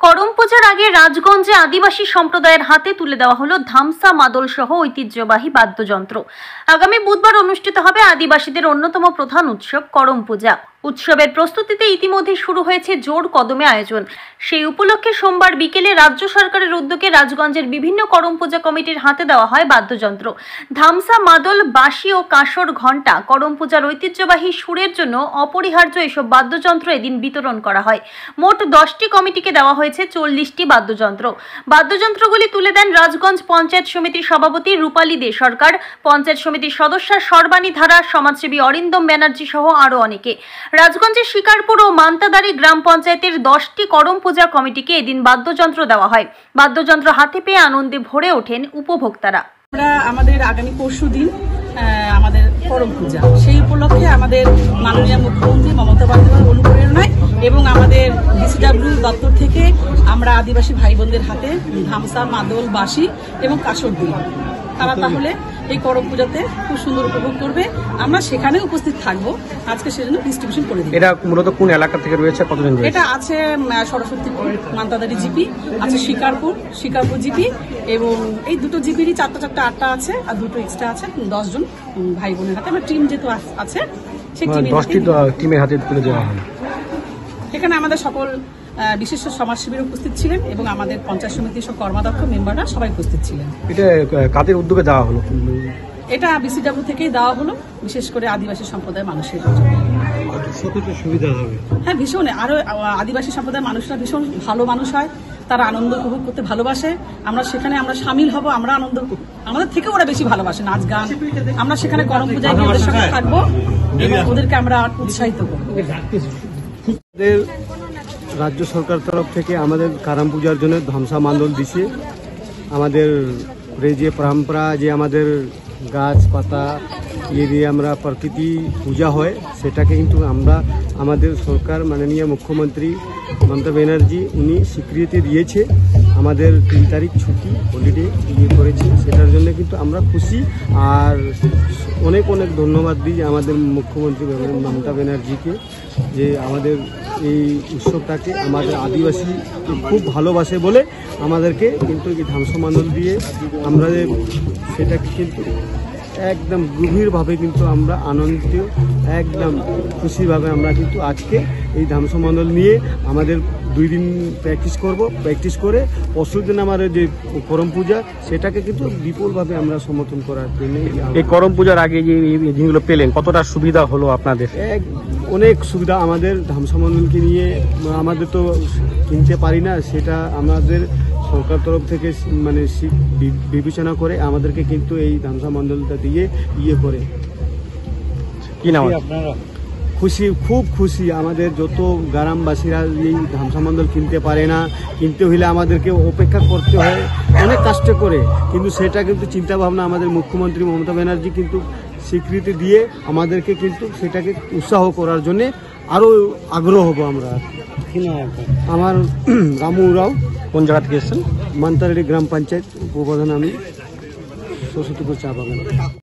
করম পূজার আগে রাজগঞ্জে আদিবাসী সম্প্রদায়ের হাতে তুলে দেওয়া হলো ধামসা মাদল সহ ঐতিহ্যবাহী বাদ্যযন্ত্র। আগামী বুধবার অনুষ্ঠিত হবে আদিবাসীদের অন্যতম প্রধান উৎসব করম পূজা। উৎসবের প্রস্তুতিতে ইতিমধ্যে শুরু হয়েছে জোর কদমে আয়োজন। সেই উপলক্ষে সোমবার বিকেলে রাজ্য সরকারের উদ্যোগে রাজগঞ্জের বিভিন্ন করম পূজা কমিটির হাতে দেওয়া হয় বাদ্যযন্ত্র। ধামসা মাদল, বাঁশি ও কাঁসর ঘণ্টা করম পূজার ঐতিহ্যবাহী সুরের জন্য অপরিহার্য এসব বাদ্যযন্ত্র এদিন বিতরণ করা হয়। মোট 10টি কমিটিকে দেওয়া হয়েছে 40টি বাদ্যযন্ত্র। বাদ্যযন্ত্রগুলি তুলে দেন রাজগঞ্জ পঞ্চায়েত সমিতির সভাপতি রূপালী দে সরকার, পঞ্চায়েত সমিতির সদস্য সর্বাণী ধারা, সমাজসেবী অরিন্দম ব্যানার্জি সহ আরও অনেকে। রাজগঞ্জের শিকারপুর ও মান্তাদারি গ্রাম পঞ্চায়েতের 10টি করম পূজা কমিটিকে এদিন বাদ্যযন্ত্র দেওয়া হয়। বাদ্যযন্ত্র হাতে পেয়ে আনন্দে ভরে ওঠেন উপভোক্তারা। আমরা আমাদের আগামী পরশুদিন আমাদের করম পূজা, সেই উপলক্ষে আমাদের মাননীয় মুখ্যমন্ত্রী মমতা বন্দ্যোপাধ্যায়ের অনুপ্রেরণায় এবং আমাদের বিসিডব্লিউ দপ্তর থেকে আমরা আদিবাসী ভাই বোনদের হাতে ধামসা, মাদল, বাঁশি এবং কাঁসর দিই। তারা তাহলে এই করম পূজাতে খুব সুন্দর উপভোগ করবে। আমরা সেখানে উপস্থিত থাকবো। আজকে সেজন্য ডিস্ট্রিবিউশন করে দিই। এটা মূলত কোন এলাকা থেকে রয়েছে, কতজন? এটা আছে সরস্বতীপুর মান্তাদারি জিপি, আছে শিকারপুর জিপি, এবং এই দুটো জিপিরই 4টা আছে, আর দুটো এক্সট্রা আছে। 10 জন ভাই বোনের হাতে আমরা টিম যেহেতু আছে, সেই 10টি টিমের হাতে তুলে দেওয়া হয়। এখানে আমাদের সকল বিশিষ্ট সমাজসেবীরা উপস্থিত ছিলেন এবং আমাদের পঞ্চায়েত সমিতির সব কর্মাধ্যক্ষ মেম্বাররা সবাই উপস্থিত ছিলেন। এটা কাদের উদ্যোগে দেওয়া হলো? এটা বিসিডব্লিউ থেকেই দেওয়া হলো, বিশেষ করে আদিবাসী সম্প্রদায়ের মানুষের সুবিধা হবে। হ্যাঁ, ভীষণ। আরো আদিবাসী সম্প্রদায়ের মানুষরা ভীষণ ভালো মানুষ হয়, তারা আনন্দ উপভোগ করতে ভালোবাসে। আমরা সেখানে সামিল হব, আমরা আনন্দ, আমাদের থেকে ওরা বেশি ভালোবাসে নাচ গান। আমরা সেখানে করম পূজায় গিয়ে ওদের সঙ্গে থাকবো এবং ওদেরকে আমরা উৎসাহিত করবো। রাজ্য সরকার তরফ থেকে আমাদের করম পূজার জন্য ধামসা মাদল দিছে। আমাদের যে পরম্পরা, যে আমাদের গাছপাতা ইয়ে দিয়ে আমরা প্রকৃতি পূজা হয়, সেটাকে কিন্তু আমরা আমাদের সরকার মাননীয় মুখ্যমন্ত্রী মমতা ব্যানার্জি উনি স্বীকৃতি দিয়েছে। আমাদের 3 তারিখ ছুটি হলিডে ইয়ে করেছে, সেটার জন্য কিন্তু আমরা খুশি। আর অনেক অনেক ধন্যবাদ দিই আমাদের মুখ্যমন্ত্রী মমতা ব্যানার্জিকে, যে আমাদের এই উৎসবটাকে আমাদের আদিবাসী খুব ভালোবাসে বলে আমাদেরকে কিন্তু এই ধামসা মাদল দিয়ে আমরা সেটাকে কিন্তু একদম গভীরভাবে কিন্তু আমরা আনন্দিত, একদম খুশিভাবে আমরা কিন্তু আজকে এই ধামসা মাদল নিয়ে আমাদের 2 দিন প্র্যাকটিস করে পরশুদিন আমাদের যে করম পূজা, সেটাকে কিন্তু বিপুলভাবে আমরা সমর্থন করার জন্য। এই করম পূজার আগে যে জিনিসগুলো পেলেন, কতটা সুবিধা হলো আপনাদের? অনেক সুবিধা আমাদের ধামসা মাদলকে নিয়ে। আমাদের তো কিনতে পারি না, সেটা আমাদের সরকার তরফ থেকে বিবেচনা করে আমাদেরকে কিন্তু এই ধামসা মাদলটা দিয়ে ইয়ে করে। কি নাম আপনারা? খুশি, খুব খুশি। আমাদের যত গ্রামবাসীরা এই ধামসা মাদল কিনতে পারে না, কিনতে হলে আমাদেরকে অপেক্ষা করতে হয় অনেক কষ্ট করে, কিন্তু সেটা কিন্তু চিন্তাভাবনা আমাদের মুখ্যমন্ত্রী মমতা ব্যানার্জি কিন্তু স্বীকৃতি দিয়ে আমাদেরকে কিন্তু সেটাকে উৎসাহ করার জন্যে আরও আগ্রহ হব আমরা। আমার রামু রাও। কোন জায়গা থেকে এসেছেন? মান্তাদারি গ্রাম পঞ্চায়েত উপপ্রধান আমি, সরস্বতীপুর চা বাগান।